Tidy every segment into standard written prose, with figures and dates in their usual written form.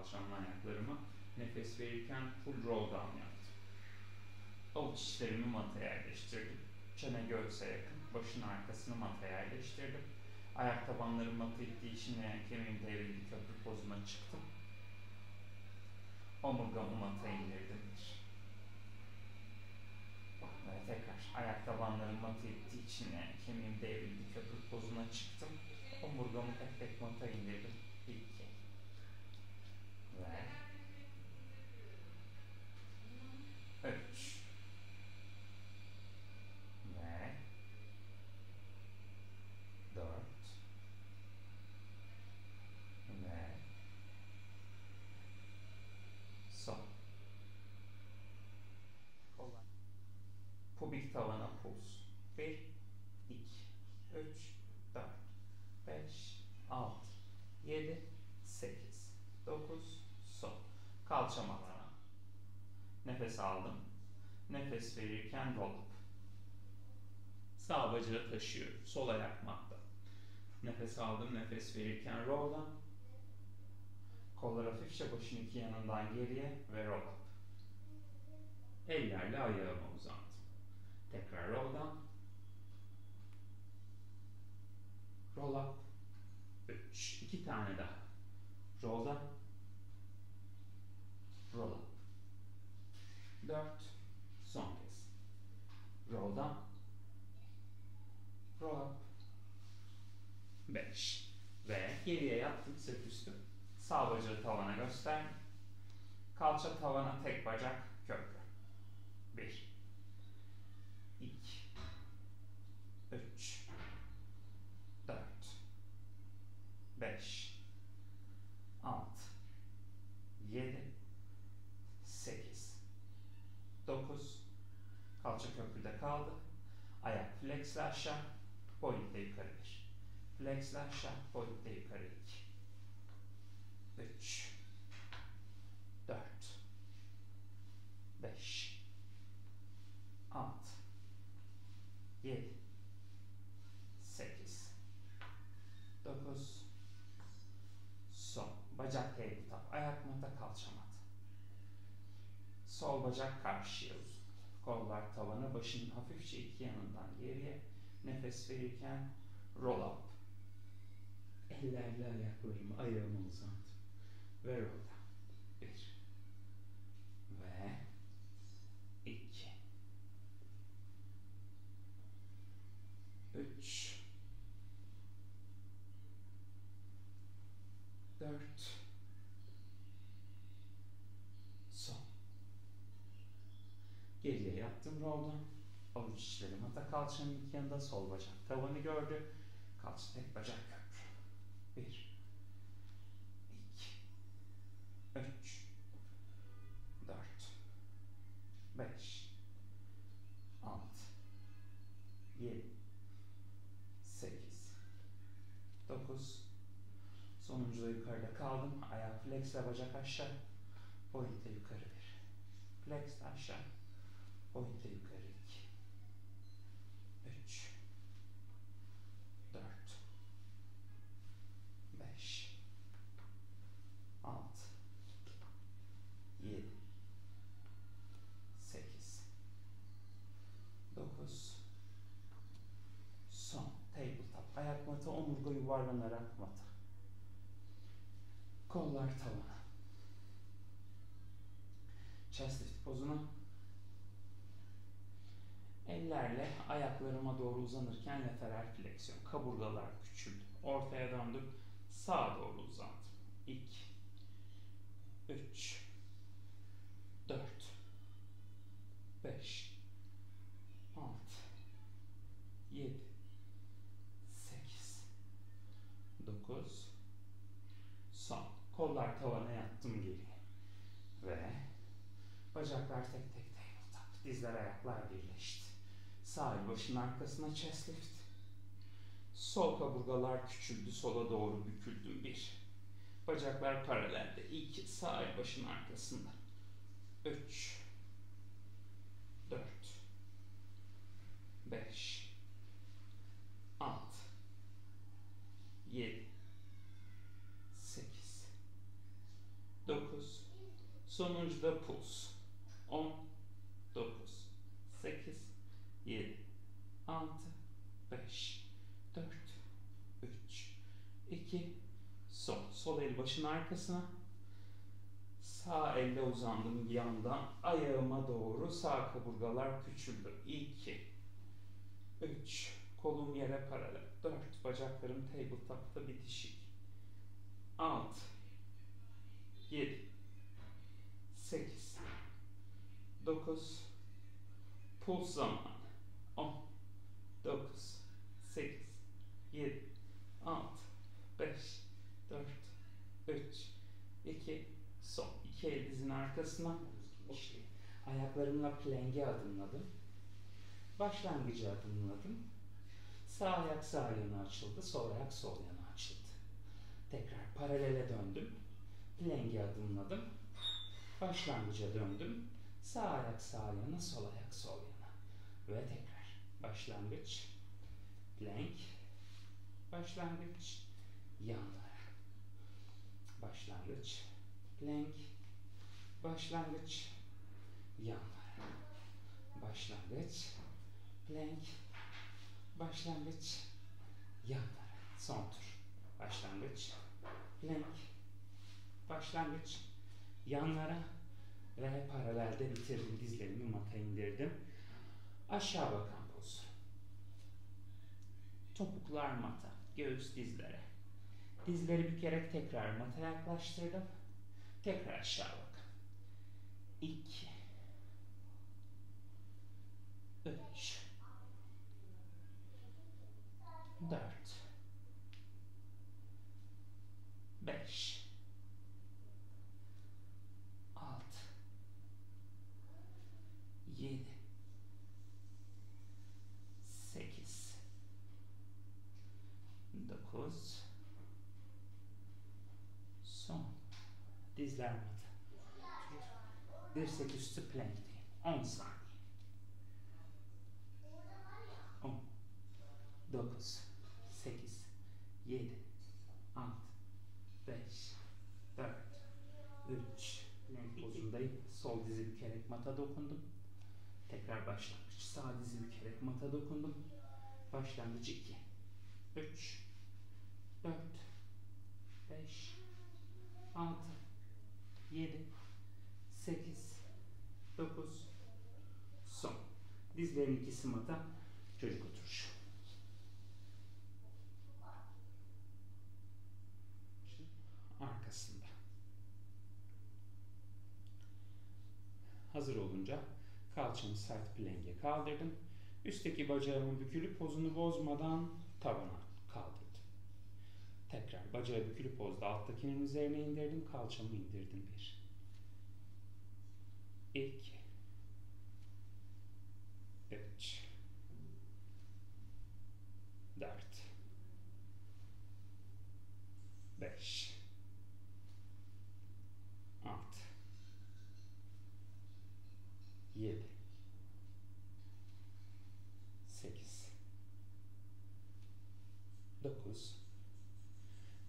kalçamla ayaklarımı. Nefes verirken full roll down yaptım. Avuç içlerimi mataya yerleştirdim. Çene göğse yakın, başın arkasını mataya yerleştirdim. Ayak tabanlarım mata ittiği için ve kemiğim devrildi, köprü pozuna çıktım. Omurgamı mataya indirdim. Ve tekrar ayak tabanlarım mata ittiği için kemiğim devrildi, köprü pozuna çıktım. Omurgamı tek tek mataya indirdim. 2 ve 3 ve 4 ve son. Pubik tavana pulse. 1, 2, 3, 4, 5, 6, 7, 8, 9, son. Kalçam alana. Nefes aldım. Nefes verirken roll up. Sağ bacağı taşıyorum. Sol ayak matta. Nefes aldım. Nefes verirken roll down. Kollar hafifçe başın iki yanından geriye ve roll up. Ellerle ayağımı uzattım. Tekrar roll down. Roll up. 3. 2 tane daha. Roll down. Roll up. 4. Son kez. Roll down. Roll up. 5. Ve geriye yattım sırt üstü. Sağ bacağı tavana göster. Kalça tavana, tek bacak köprü. 1, 2, 3, 4, 5, 6, 7, 8, 9, kalça köprüde kaldı. Ayak flexle aşağı, boyunla yukarı 1. Flexle aşağı, boyunla yukarı 2. 3, 4, 5, 6, 7, 8, 9, son. Bacak tabletop, ayak mata, kalça mat. Sol bacak karşıya uzun. Kollar tavana, başın hafifçe iki yanından geriye. Nefes verirken roll up. Ellerle ayaklarımı, ayağımı uzattım. Ve roll down. 1 ve 2 3 4 son. Geriye yattım roll'dan. Avuç içlerim hatta kalçanın iki yanında, sol bacak tavanı gördü. Kalça tek bacak köprü. 1 2 3 4 5 6 7 8 9 sonuncuda yukarıda kaldım. Ayak flexle bacak aşağı. Boyunla yukarı 1. Flexle aşağı. Boyunla yukarı 2. 3 4 5 6 7 8 9 son. Tabletop. Ayak mata, omurga yuvarlanarak mata. Kollar tavana. Chest lift pozuna. Ellerle ayaklarıma doğru uzanırken lateral fleksiyon. Kaburgalar küçüldü. Ortaya döndüm. Sağa doğru uzandım. 2 3 4 5 6 7 8 9 son. Kollar tavana, yattım geriye. Ve bacaklar tek tek tabletop. Dizler, ayaklar birleşti. Sağ el başın arkasına chest lift. Sol kaburgalar küçüldü. Sola doğru büküldüm. 1. Bacaklar paralelde. 2. Sağ el başın arkasında. 3 4 5 6 7 8 9 Sonuncu da puls. 10, 9, 8, 7, 6, 5, 4, 3, 2, son. Sol el başın arkasına. Sağ elle uzandım yandan. Ayağıma doğru sağ kaburgalar küçüldü. 2, 3, kolum yere paralel. 4, bacaklarım tabletop'ta bitişik. 6, 7, 8, 9, puls zamanı. 10, 9, 8, 7, 6, 5, 4, 3, 2, son. İki el dizin arkasına. İşte ayaklarımla plank'e adımladım. Başlangıcı adımladım. Sağ ayak sağ yana açıldı, sol ayak sol yana açıldı. Tekrar paralele döndüm. Plank'e adımladım. Başlangıca döndüm. Sağ ayak sağ yana, sol ayak sol yana. Ve tekrar başlangıç, plank, başlangıç, yanlara. Başlangıç, plank, başlangıç, yanlara. Başlangıç, plank, başlangıç, yanlara. Son tur. Başlangıç, plank, başlangıç, yanlara ve paralelde bitirdim. Dizlerimi mata indirdim. Aşağı bakan poz. Topuklar mata, göğüs dizlere. Dizleri bükerek tekrar mataya yaklaştırdım. Tekrar aşağı bakın. 2, 3, 4, 5, 6, 7, 8, 9, son. Dizler mata. Dirsek üstü plankteyim. 10 saniye. 10, 9, 8, 7, 6, 5, 4, 3, plank pozundayım. Sol dizi bükerek mata dokundum. Tekrar başlangıç. Sağ dizi bükerek mata dokundum. Başlangıç 2, 3, 4, 5, 6, 7, 8, 9, son. Dizlerin ikisi mata, çocuk oturuşu. Arkasında. Hazır olunca kalçamı sert plank'e kaldırdım. Üstteki bacağımın bükülü pozunu bozmadan tavana kaldırdım. Tekrar bacağı bükülü pozda alttakinin üzerine indirdim. Kalçamı indirdim. 1, 2, 3, 4, 5, 6, 7, 8, 9.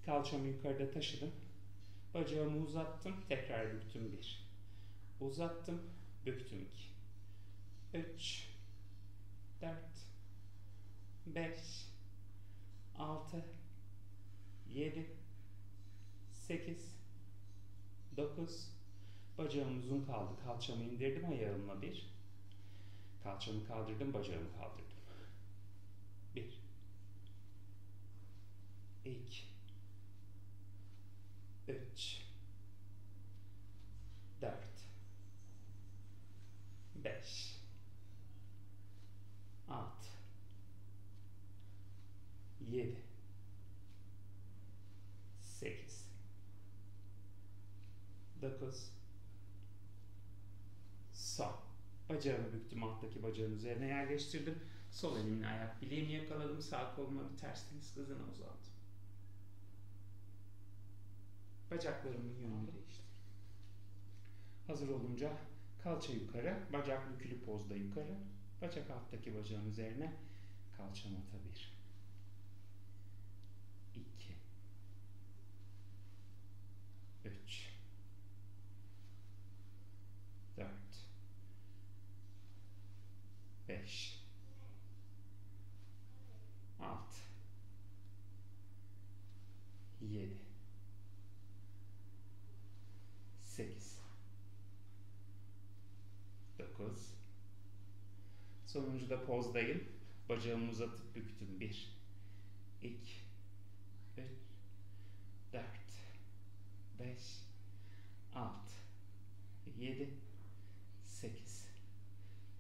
Kalçamı yukarıda taşıdım. Bacağımı uzattım. Tekrar büktüm. 1. Uzattım. Büktüm. 2, 3, 4, 5, 6, 7, 8, 9. Bacağım uzun kaldı. Kalçamı indirdim ayağımla. 1. Kalçamı kaldırdım. Bacağımı kaldırdım. 1, 2, 3, 4, 5, 6, 7, 8, 9, son. Bacağımı büktüm, alttaki bacağın üzerine yerleştirdim. Sol elimle ayak bileğimi yakaladım. Sağ koluma bir ters tenis hızına uzandım. Bacaklarımın yönünü değiştirdim. Hazır olunca kalça yukarı, bacak bükülü pozda yukarı. Bacak alttaki bacağın üzerine, kalça mata 1, 2, 3, Sonuncuda pozdayım. Bacağımı uzatıp büktüm. 1, 2, 3, 4, 5, 6, 7, 8,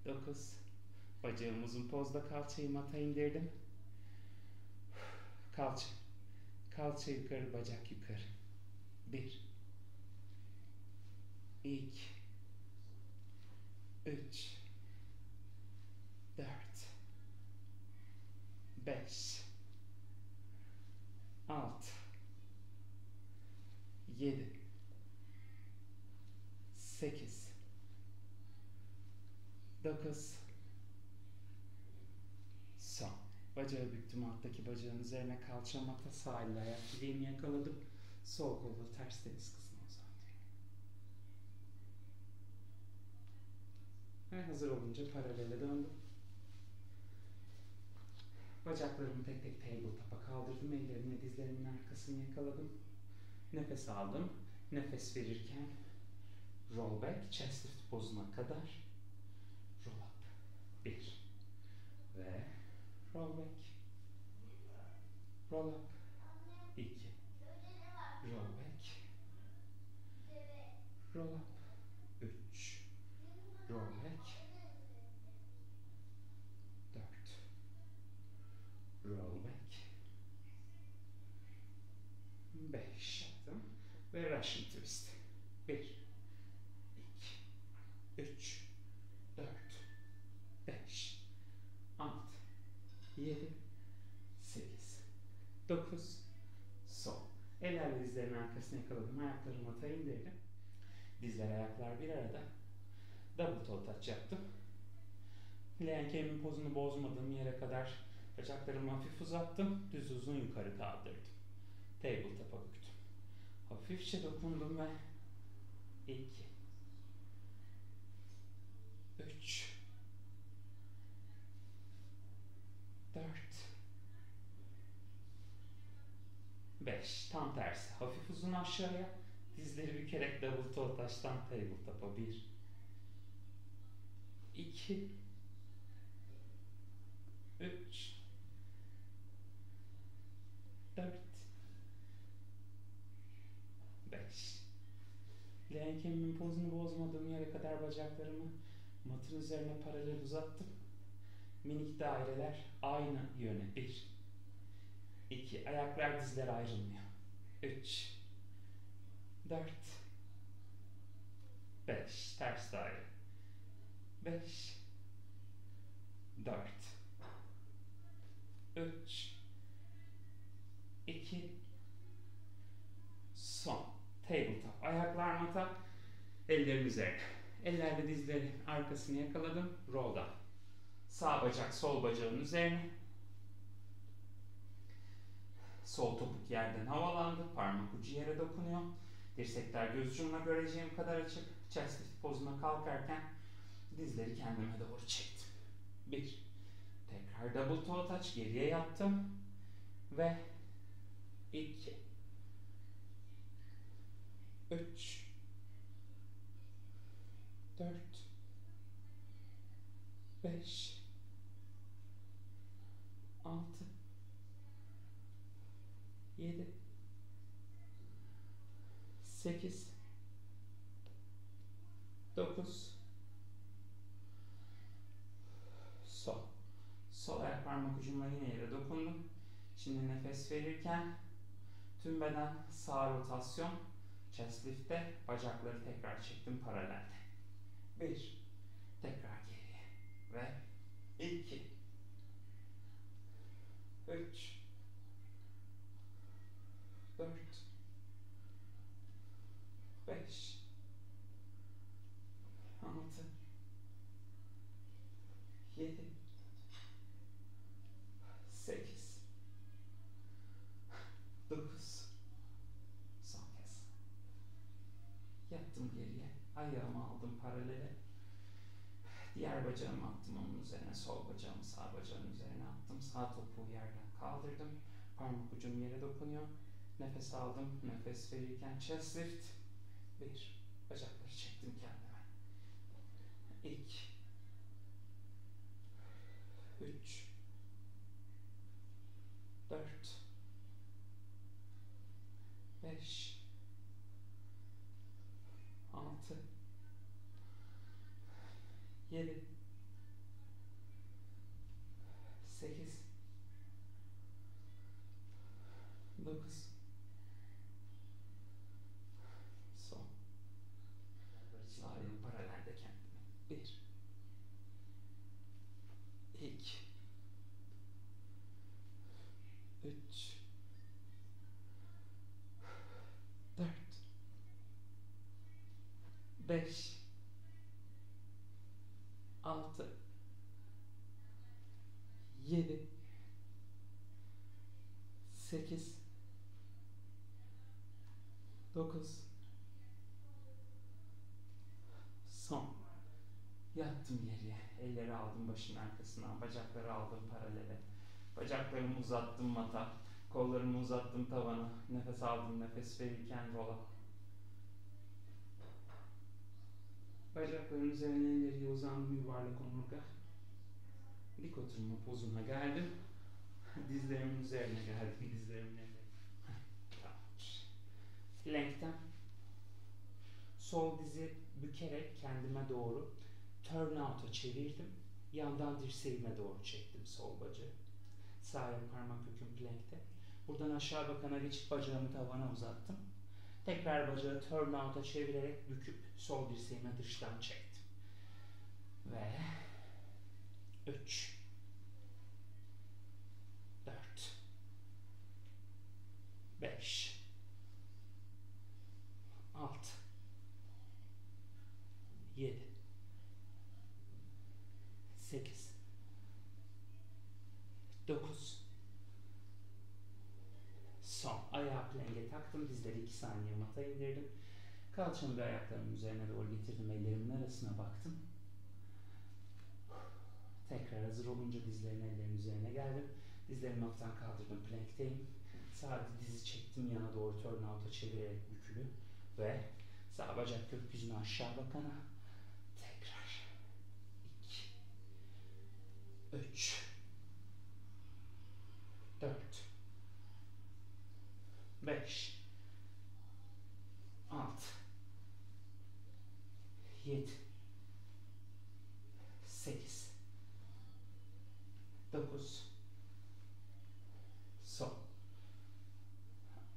9. Bacağım uzun pozda, kalçayı mata indirdim. Kalça. Kalça yukarı, bacak yukarı. 1, 2, 3, 4, 5, 6, 7, 8, 9. Son. Bacağı büktüm, alttaki bacağın üzerine kalça mata, sağ elle ayak bileğimi yakaladım. Sol kolu ters deniz kızına uzattım. Ve hazır olunca paralele döndüm. Bacaklarımı tek tek tabletop'a kaldırdım. Ellerimle dizlerimin arkasını yakaladım. Nefes aldım. Nefes verirken roll back, chest lift pozuna kadar roll up. 1 ve roll back. Roll up. 2. Roll back. Roll up. 3. Roll back. 4. Roll back. 5 yaptım. Ve Russian twist. 1, 2, 3, 4, 5, 6, 7, 8, 9, sol. Ellerle dizlerin arkasına yakaladım. Ayaklarımı mata indirdim. Dizler, ayaklar bir arada. Double toe touch yaptım. Leğen pozunu bozmadığım yere kadar bacaklarımı hafif uzattım. Düz uzun yukarı kaldırdım. Tabletop'a büktüm. Hafifçe dokundum ve 2, 3, 4, 5. Tam tersi. Hafif uzun aşağıya. Dizleri bükerek double toe touch'tan tabletop'a. 1, 2, 3, 4, 5. Leğen kemiğimin pozunu bozmadığım yere kadar bacaklarımı matın üzerine paralel uzattım. Minik daireler aynı yöne. 1, 2. Ayaklar, dizler ayrılmıyor. 3, 4, 5. Ters daire. 5, 4, 3, 2, son. Tabletop. Ayaklar mata, ellerim üzerine. Ellerle dizleri arkasını yakaladım. Roll down. Sağ bacak sol bacağın üzerine. Sol topuk yerden havalandı. Parmak ucu yere dokunuyor. Dirsekler göz ucumla göreceğim kadar açık. Chest lift pozuna kalkarken dizleri kendime doğru çektim. 1. Tekrar double toe touch, geriye yattım. Ve 2, 3, 4, 5, 6, 7, 8, 9, sol. Sol ayak parmak ucumla yine yere dokundum. Şimdi nefes verirken tüm beden sağ rotasyon. Chest lift'te bacakları tekrar çektim paralelde. 1. Tekrar geriye. Ve 2, 3, 4, 5, 6, 7, 8, 9. Son kez. Yattım geriye. Ayağımı aldım paralele. Diğer bacağımı attım onun üzerine. Sol bacağımı sağ bacağın üzerine attım. Sağ topuğu yerden kaldırdım. Parmak ucum yere dokunuyor. Nefes aldım. Nefes verirken chest lift. 1. Bacakları çektim kendime. 2, 3, 4, 5, 6, 7, 8, 9, son. Sağ ayağım paralelde kendime. 1, 2, 3, 4, 5, 6, 7, 8, 9, son. Yattım geriye. Elleri aldım başın arkasına. Bacakları aldım paralele. Bacaklarımı uzattım mata. Kollarımı uzattım tavana. Nefes aldım. Nefes verirken rola. Bacakların üzerine ileriye uzandım yuvarlak omurga. Dik oturma pozuna geldim. Dizlerimin üzerine geldim. Dizlerimin elleri. Tamamdır. Plank'ten sol dizi bükerek kendime doğru turn out'a çevirdim. Yandan dirseğime doğru çektim sol bacağı. Sağ ayak parmak köküm plank'te. Buradan aşağı bakana geçip bacağımı tavana uzattım. Tekrar bacağı turn out'a çevirerek büküp sol dirseğime dıştan çektim. Ve 3, 4, 5, 6, 7, 8, 9, son. Ayağı plenge taktım. Dizleri 2 saniye mata indirdim. Kalçamı bir ayaklarımın üzerine doğru getirdim. Ellerimin arasına baktım. Tekrar hazır olunca dizlerin ellerin üzerine geldim. Dizlerimi hafiften kaldırdım. Plankteyim. Sağ dizi çektim yana doğru turn out'a çevirerek bükülü. Ve sağ bacak gökyüzüne aşağı bakana. Tekrar. 2, 3, 4, 5, 6, 7, 8, 9, son.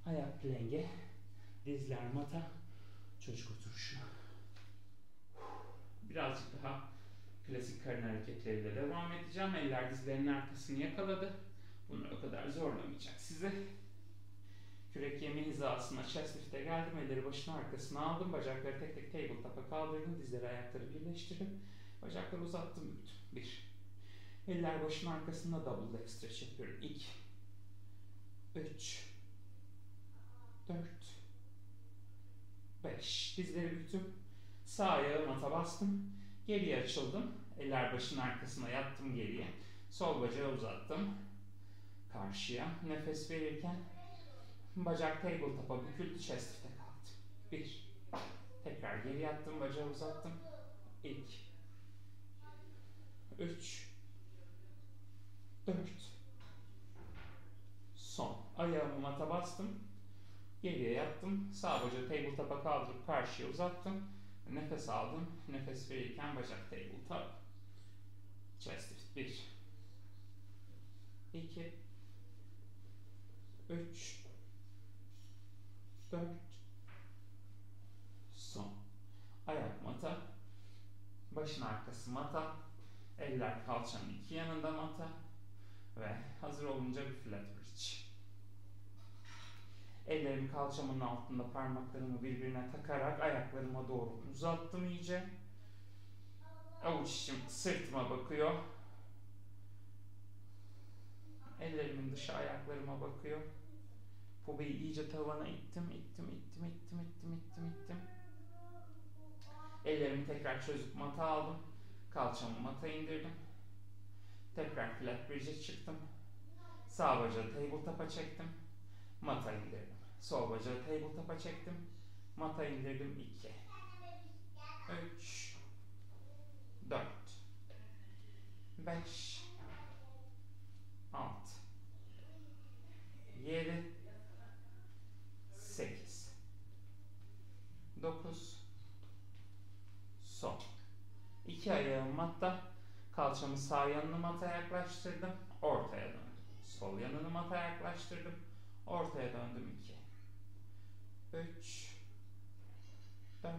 Ayak plenge, dizler mata, çocuk oturuşu. Birazcık daha klasik karın hareketleriyle devam edeceğim. Eller dizlerinin arkasını yakaladı. Bunu o kadar zorlamayacak size. Kürek yemi hizasına chest lift'e geldim. Elleri başın arkasına aldım. Bacakları tek tek tabletop'a kaldırdım. Dizleri ayakları birleştirip bacakları uzattım büktüm. 1. Eller başın arkasında double leg stretch yapıyorum. 2, 3, 4, 5. Dizleri büktüm. Sağ ayağı mata bastım. Geriye açıldım. Eller başın arkasına yattım geriye. Sol bacağı uzattım. Karşıya. Nefes verirken bacak tabletop'a büküldü. Chest lift'e kaldı. 1. Tekrar geri yattım. Bacağı uzattım. 2, 3, 4, son. Ayağımı mata bastım. Geriye yattım. Sağ bacağı tabletop'a kaldırıp karşıya uzattım. Nefes aldım. Nefes verirken bacak tabletop. Chest lift. 1, 2, 3, 4, son. Ayak mata. Başın arkası mata. Eller kalçanın iki yanında mata. Ve hazır olunca bir flat bridge. Ellerimi kalçamın altında parmaklarımı birbirine takarak ayaklarıma doğru uzattım iyice. Avuç içim sırtıma bakıyor. Ellerimin dışı ayaklarıma bakıyor. Pubiyi iyice tavana ittim. Ellerimi tekrar çözüp mata aldım. Kalçamı mata indirdim. Tekrar flat bridge'e çıktım. Sağ bacağı tabletop'a çektim. Mata indirdim. Sol bacağı tabletop'a çektim. Mata indirdim. 2, 3, 4, 5, 9, son. İki ayağım matta. Kalçamı sağ yanını mata yaklaştırdım. Ortaya döndüm. Sol yanını mata yaklaştırdım. Ortaya döndüm. 2, 3, 4,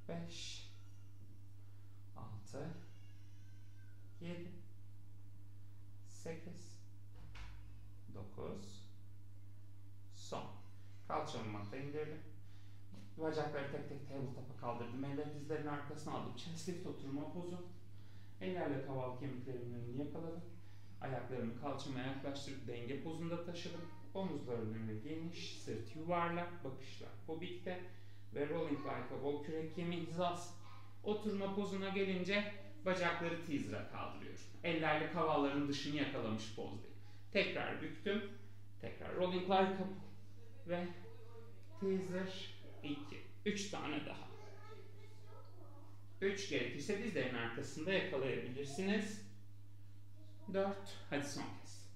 5, 6, 7, 8, 9, son. Kalçamı mata indirdim. Bacakları tek tek tabletop'a kaldırdım. Elleri dizlerin arkasına aldım. Chest lift oturma pozu. Ellerle kaval kemiklerimin önünü yakaladım. Ayaklarımı kalçama yaklaştırıp denge pozunda taşıdım. Omuzların önü geniş, sırt yuvarlak, bakışlar pobikte ve rolling like a ball, kürek kemiği hizası. Oturma pozuna gelince bacakları teaser'a kaldırıyorum. Ellerle kavalların dışını yakalamış pozdayım. Tekrar büktüm. Tekrar rolling like a ball ve teaser. 2, 3 tane daha. 3 gerekirse dizlerin arkasında yakalayabilirsiniz. 4, hadi son kez.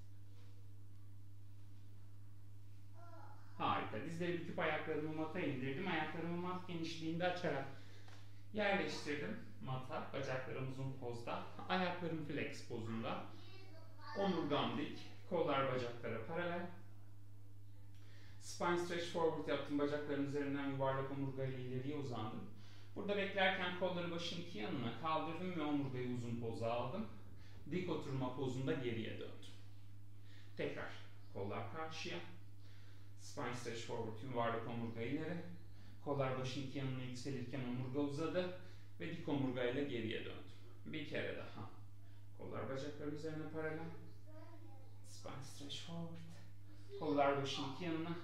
Harika. Dizleri büküp ayaklarımı mata indirdim. Ayaklarımı mat genişliğinde açarak yerleştirdim. Mata, bacaklarım uzun pozda. Ayaklarım flex pozunda. Omurgam dik. Kollar bacaklara paralel. Spine stretch forward yaptım. Bacakların üzerinden yuvarlak omurgayla ileriye uzandım. Burada beklerken kolları başın iki yanına kaldırdım ve omurgayı uzun poza aldım. Dik oturma pozunda geriye döndüm. Tekrar kollar karşıya. Spine stretch forward, yuvarlak omurga ileri. Kollar başın iki yanına yükselirken omurga uzadı ve dik omurgayla geriye döndüm. Bir kere daha. Kollar bacakların üzerine paralel. Spine stretch forward. Kollar başın iki yanına.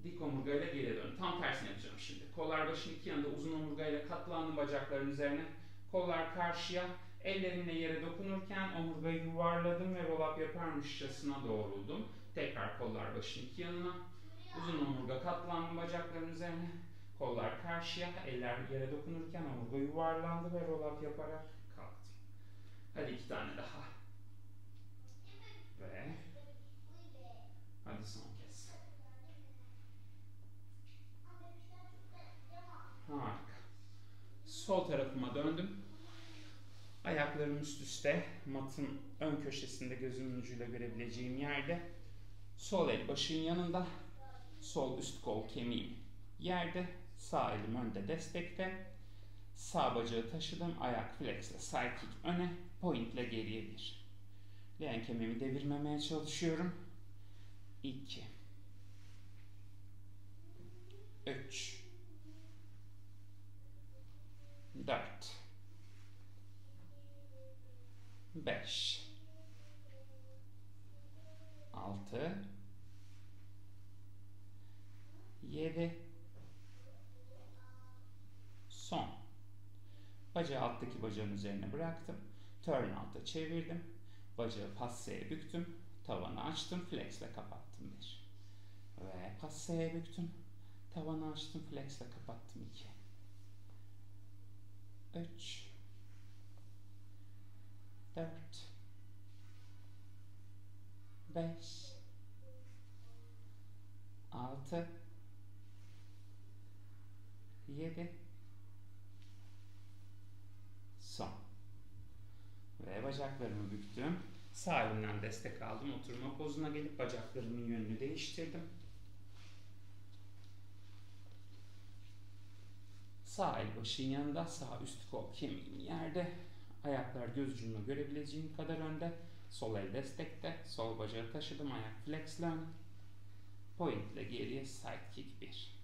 Dik omurgayla geriye dön. Tam tersini yapacağım şimdi. Kollar başın iki yanında uzun omurgayla katlandım bacakların üzerine. Kollar karşıya. Ellerimle yere dokunurken omurgayı yuvarladım ve roll up yaparmışçasına doğruldum. Tekrar kollar başın iki yanına. Uzun omurga katlandım bacakların üzerine. Kollar karşıya. Eller yere dokunurken omurga yuvarlandı ve roll up yaparak kalktım. Hadi 2 tane daha. Ve hadi son kez. Harika. Sol tarafıma döndüm. Ayaklarım üst üste, matın ön köşesinde gözümün ucuyla görebileceğim yerde. Sol el başın yanında, sol üst kol kemiğim yerde, sağ elim önde destekte. Sağ bacağı taşıdım, ayak flexle side kick öne, pointle geriye bir. Leğen kemiğimi devirmemeye çalışıyorum. 2, 3, 4, 5, 6, 7, son. Bacağı alttaki bacağın üzerine bıraktım. Turn out'a çevirdim. Bacağı passeye büktüm. Tavanı açtım. Flex'le kapattım 1. Ve passeye büktüm. Tavanı açtım. Flex'le kapattım 2. 3, 4, 5, 6, 7, son. Ve bacaklarımı büktüm. Sağ elimden destek aldım. Oturma pozuna gelip bacaklarımın yönünü değiştirdim. Sağ el başın yanında, sağ üst kol kemiğim yerde. Ayaklar göz ucumla görebileceğim kadar önde. Sol el destekte. Sol bacağı taşıdım. Ayak flexle öne. Point ile geriye side kick 1.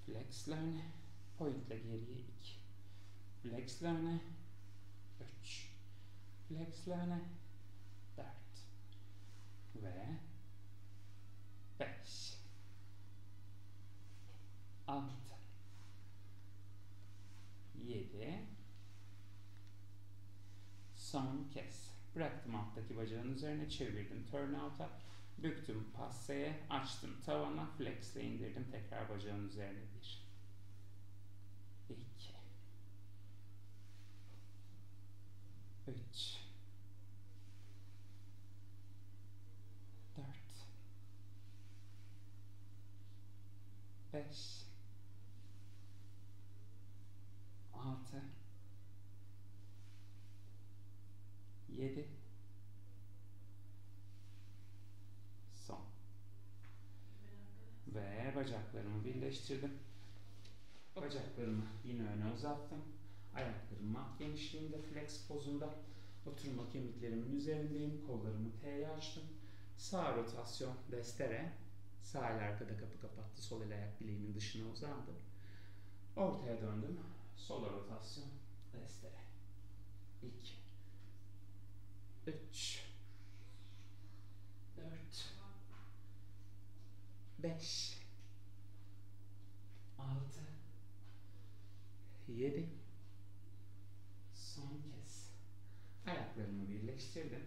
Flex ile öne. Point ile geriye 2. Flex ile öne. 3. Flex ile öne. 4. Ve 5. 6. 7. Son kez. Bıraktım alttaki bacağın üzerine, çevirdim turn out'a. Büktüm passeye, açtım tavana, flex ile indirdim tekrar bacağın üzerine 1. 2. 3. 4. 5. 6, 7, son. Ve bacaklarımı birleştirdim. Bacaklarımı yine öne uzattım. Ayaklarım mat genişliğinde, flex pozunda. Oturma kemiklerimin üzerindeyim. Kollarımı T'ye açtım. Sağ rotasyon, destere. Sağ el arkada kapı kapattı. Sol el ayak bileğimin dışına uzandı. Ortaya döndüm. Sola rotasyon, destere. 2, 3, 4, 5, 6, 7, son kez. Ayaklarımı birleştirdim.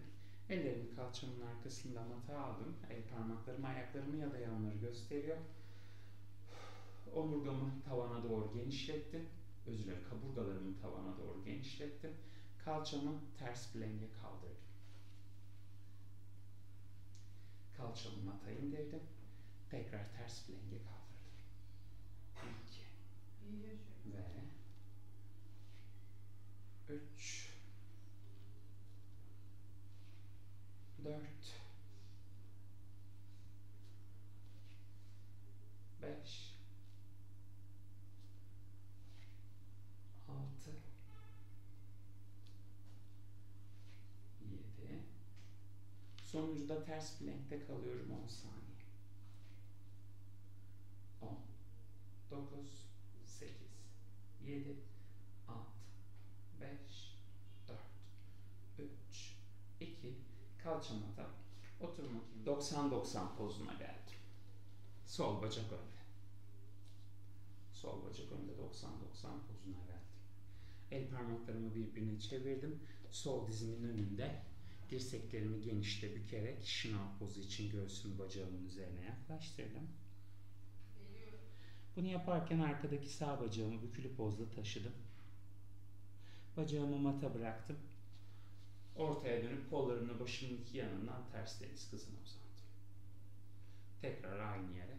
Ellerimi kalçamın arkasında mata aldım. El parmaklarım ayaklarımı ya da yanları gösteriyor. Omurgamı tavana doğru genişlettim. Özür dilerim, kaburgalarımı tavana doğru genişlettim. Kalçamı ters bilenge kaldırdım. Kalçamı mata indirdim. Tekrar ters bilenge kaldırdım. 2 ve 3, 4, 5, 6, 7. Sonuncuda ters plankte kalıyorum 10 saniye. 10, 9, 8, 7, 6, 5, 4, 3, 2, kalçamata oturma. 90-90 pozuna geldim. Sol bacak önde. Sol bacak önde 90-90 pozuna geldim. El parmaklarımı birbirine çevirdim. Sol dizimin önünde dirseklerimi genişte bükerek şınav pozu için göğsümü bacağımın üzerine yaklaştırdım. Bunu yaparken arkadaki sağ bacağımı bükülü pozda taşıdım. Bacağımı mata bıraktım. Ortaya dönüp kollarımla başımın iki yanından ters deniz kızına uzandım. Tekrar aynı yere.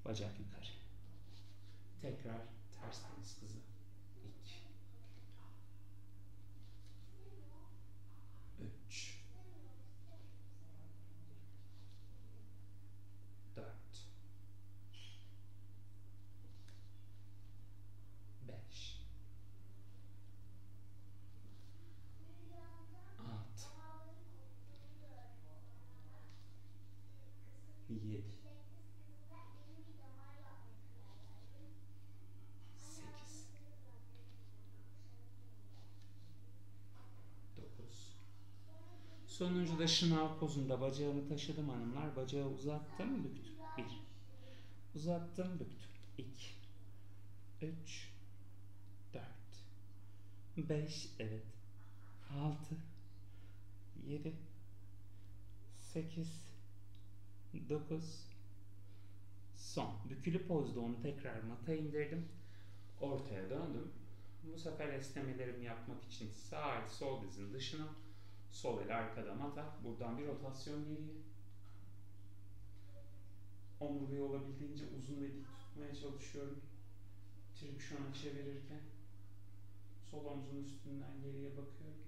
Bacak yukarı. Tekrar ters deniz kızı. 2, 3, 4, 5, 6, 7, 8, 9. Sonuncuda şınav pozunda bacağımı taşıdım hanımlar. Bacağı uzattım, büktüm. 1. Uzattım, büktüm. 2, 3, 4, 5, evet. 6, 7, 8, 9, son. Bükülü pozda onu tekrar mata indirdim. Ortaya döndüm. Bu sefer esnemelerimi yapmak için sağ el sol dizin dışına, sol el arkada mata. Buradan bir rotasyon geriye. Omurgayı olabildiğince uzun ve dik tutmaya çalışıyorum. Tribüşona çevirirken. Sol omzun üstünden geriye bakıyorum.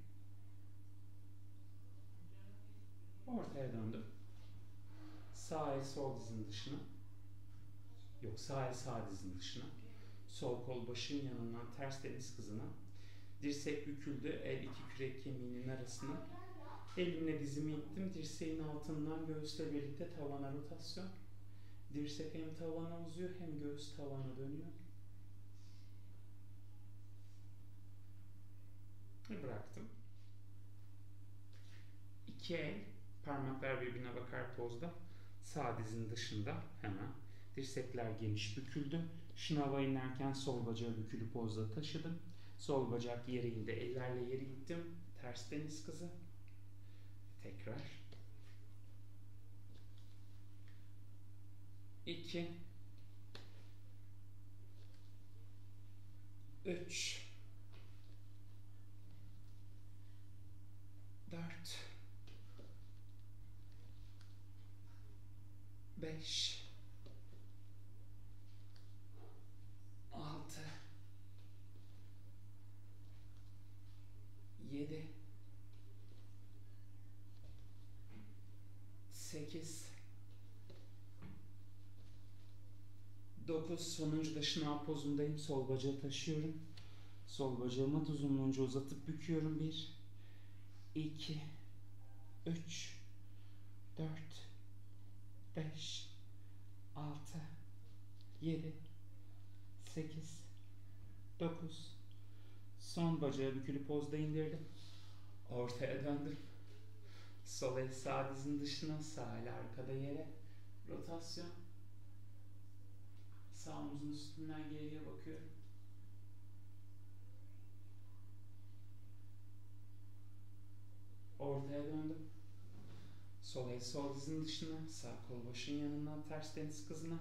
Ortaya döndüm. Sağ el sol dizin dışına. Yok, sağ el sağ dizin dışına. Sol kol başın yanından ters deniz kızına. Dirsek büküldü. El iki kürek kemiğinin arasına. Elimle dizimi ittim. Dirseğin altından göğüsle birlikte tavana rotasyon. Dirsek hem tavana uzuyor hem göğüs tavana dönüyor. Ve bıraktım. İki el, parmaklar birbirine bakar pozda. Sağ dizin dışında hemen. Dirsekler geniş büküldü. Şınava inerken sol bacağı bükülü pozda taşıdım. Sol bacak yere indi. Ellerle yere ittim. Ters deniz kızı. Tekrar. 2, 3, 4, 5, 6, 8, 9. Sonuncu da şınav pozundayım. Sol bacağı taşıyorum. Sol bacağımı uzunluğunca uzatıp büküyorum. 1, 2, 3, 4, 5, 6, 7, 8, 9. Son bacağı bükülü pozda indirdim. Ortaya döndüm. Sol el sağ dizin dışına, sağ el arkada yere. Rotasyon. Sağ omuzun üstünden geriye bakıyorum. Ortaya döndüm. Sol el sol dizin dışına, sağ kol başın yanından ters deniz kızına.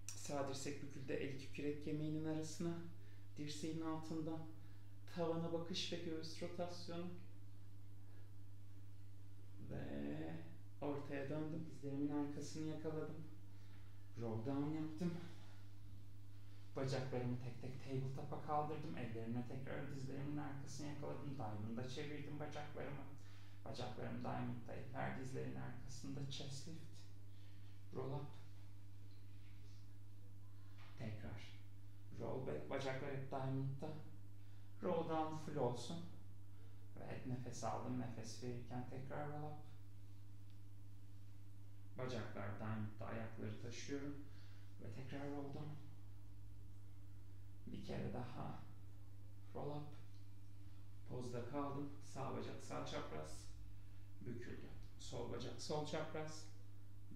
Sağ dirsek bükülde, el iki kürek kemiğinin arasına. Dirseğin altından tavana bakış ve göğüs rotasyonu. Ve ortaya döndüm. Dizlerimin arkasını yakaladım. Roll down yaptım. Bacaklarımı tek tek tabletop'a kaldırdım. Ellerimle tekrar dizlerimin arkasını yakaladım. Diamond'a çevirdim bacaklarımı. Bacaklarım diamond'da, eller dizlerin arkasında. Chest lift. Roll up. Tekrar. Roll back. Bacaklar hep diamond'da. Roll down full olsun. Ve nefes aldım. Nefes verirken tekrar roll up. Bacaklar diamond'da, ayakları taşıyorum. Ve tekrar roll down. Bir kere daha. Roll up. Pozda kaldım. Sağ bacak sağ çapraz. Büküldü. Sol bacak sol çapraz.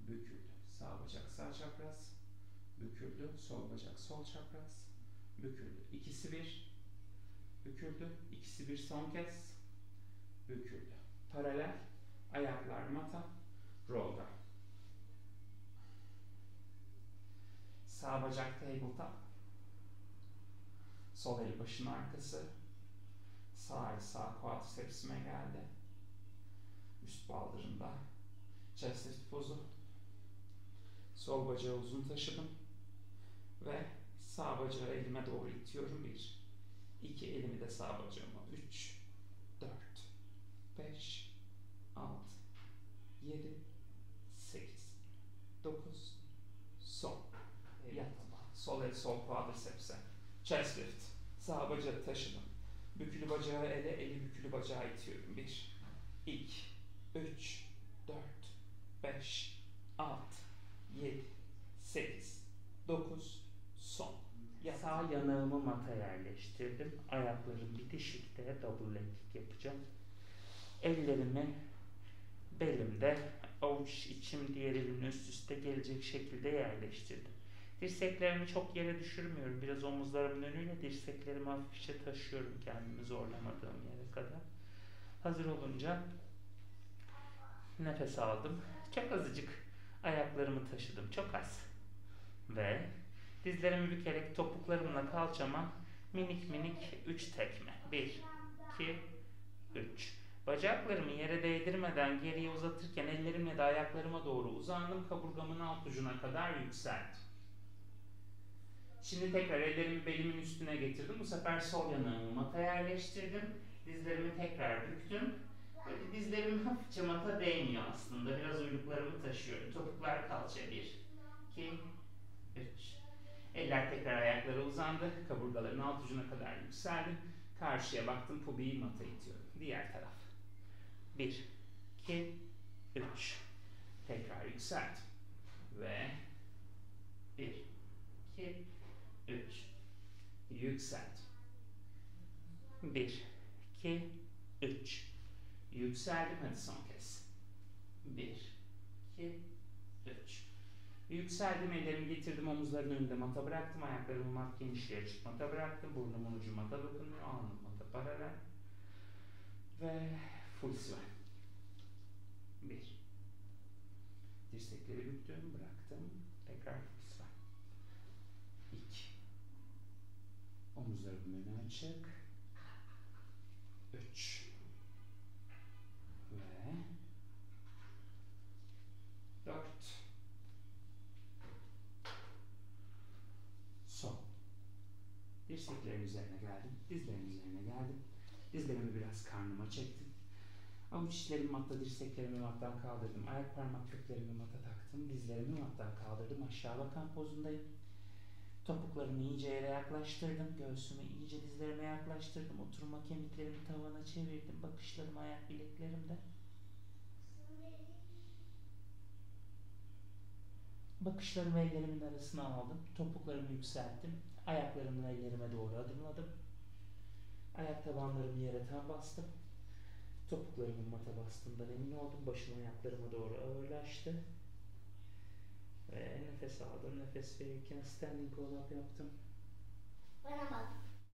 Büküldü. Sağ bacak sağ çapraz. Büküldü. Sol bacak sol çapraz. Büküldü. İkisi bir. Büküldü. İkisi bir son kez. Büküldü. Paralel. Ayaklar mata. Roll down. Sağ bacak tabletop. Sol el başın arkası. Sağ el sağ quadricepsime geldi. Üst baldırında. Chest lift pozu. Sol bacağı uzun taşıdım. Ve sağ bacağı elime doğru itiyorum. 1, 2, elimi de sağ bacağıma. 3, 4, 5, 6, 7, 8, 9, son. Yatma. Sol el sol quadriceps'e. Chest lift. Sağ bacağı taşıdım. Bükülü bacağı ele, eli bükülü bacağı itiyorum. 1, 2, 3, 4, 5, 6, 7, 8, 9, son. Sağ yanağımı mata yerleştirdim. Ayaklarım bitişikte double leg yapacağım. Ellerimi belimde, avuç içim diğer elimin üst üste gelecek şekilde yerleştirdim. Dirseklerimi çok yere düşürmüyorum. Biraz omuzlarımın önüyle dirseklerimi hafifçe taşıyorum kendimi zorlamadığım yere kadar. Hazır olunca nefes aldım. Çok azıcık ayaklarımı taşıdım. Çok az. Ve dizlerimi bükerek topuklarımla kalçama minik minik 3 tekme. 1, 2, 3. Bacaklarımı yere değdirmeden geriye uzatırken ellerimle de ayaklarıma doğru uzandım. Kaburgamın alt ucuna kadar yükseldim. Şimdi tekrar ellerimi belimin üstüne getirdim. Bu sefer sol yanağımı mata yerleştirdim. Dizlerimi tekrar büktüm. Böyle dizlerim hafifçe mata değmiyor aslında. Biraz uyluklarımı taşıyorum. Topuklar kalçaya. 1, 2, 3. Eller tekrar ayaklara uzandı. Kaburgaların alt ucuna kadar yükseldim. Karşıya baktım. Pubiyi mata itiyorum. Diğer taraf. 1, 2, 3. Tekrar yükseldim. Ve 1, 2, 3. Yükseldim. 1, 2, 3. Yükseldim. Hadi son kez. 1, 2, 3. Yükseldim. Ellerimi getirdim. Omuzların önünde mata bıraktım. Ayaklarımı mat genişliğe açıp mata bıraktım. Burnumun ucu mata dokunuyor. Alnım mata paralel. Ve full sway. 1. Dirsekleri büktüm. Bıraktım. Tekrar full sway. 2. Omuzlarımın önü açık. 3. Ve 4. Son. Dirseklerin üzerine geldim. Dizlerin üzerine geldim. Dizlerimi biraz karnıma çektim. Avuç içlerimi matta, dirseklerimi mattan kaldırdım. Ayak parmak köklerimi mata taktım. Dizlerimi mattan kaldırdım. Aşağı bakan pozundayım. Topuklarımı iyice yere yaklaştırdım. Göğsümü iyice dizlerime yaklaştırdım. Oturma kemiklerimi tavana çevirdim. Bakışlarım ayak bileklerimde. Bakışlarımı ellerimin arasına aldım. Topuklarımı yükselttim. Ayaklarımla ellerime doğru adımladım. Ayak tabanlarımı yere tam bastım. Topuklarımın mata bastığından emin oldum. Başım ayaklarıma doğru ağırlaştı. Ve nefes aldım. Nefes verirken standing roll up yaptım. Bana bak.